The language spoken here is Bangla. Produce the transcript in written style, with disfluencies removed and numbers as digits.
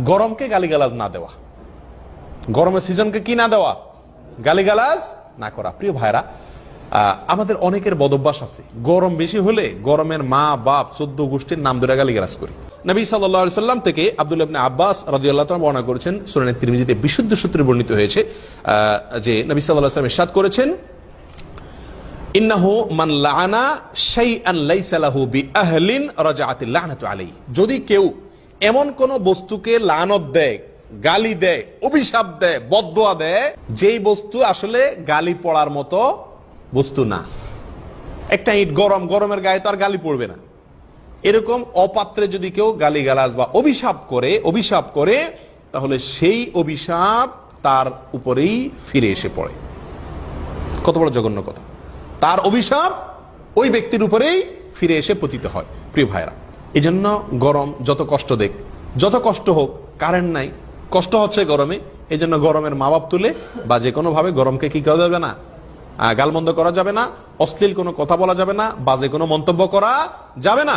গরমকে গালিগালাজ না দেওয়া, গরমের সিজনকে কি না দেওয়া, গালিগালাজ না করা। প্রিয় ভাইরা, আমাদের অনেকের বদভ্যাস আছে, গরম বেশি হলে গরমের মা বাপ 14 গোষ্ঠীর নাম ধরে গালিগালাজ করি। নবী সাল্লাল্লাহু আলাইহি সাল্লাম থেকে আব্দুল্লাহ ইবনে আব্বাস রাদিয়াল্লাহু তাআলা বর্ণনা করেছেন, সুনান তিরমিজিতে বিশুদ্ধ সূত্রে বর্ণিত হয়েছে যে নবী সাল্লাল্লাহু আলাইহি ওয়াসাল্লাম ইরশাদ করেছেন, ইন্নাহু মান লাআনা শাইআন লাইসা লাহু বিআহলিন রাজাআতিল লা'নাতু আলাইহি। যদি কেউ এমন কোন বস্তুকে লানত দেয়, গালি দেয়, অভিশাপ দেয়, বদদোয়া দেয়, যেই বস্তু আসলে গালি পড়ার মতো বস্তু না। একটা ইট গরম, গরমের গায়ে তো আর গালি পড়বে না। এরকম অপাত্রে যদি কেউ গালিগালাজ বা অভিশাপ করে তাহলে সেই অভিশাপ তার উপরেই ফিরে এসে পড়ে। কত বড় জঘন্য কথা! তার অভিশাপ ওই ব্যক্তির উপরেই ফিরে এসে পতিত হয়। প্রিয় ভাইরা, এই জন্য গরম যত কষ্ট দেখ, যত কষ্ট হোক, কারেন্ট নাই, কষ্ট হচ্ছে গরমে, এই জন্য গরমের মা বাপ তুলে বা যে কোনো ভাবে গরমকে কি করা যাবে না, গালমন্দ করা যাবে না, অশ্লীল কোনো কথা বলা যাবে না, বাজে কোনো মন্তব্য করা যাবে না।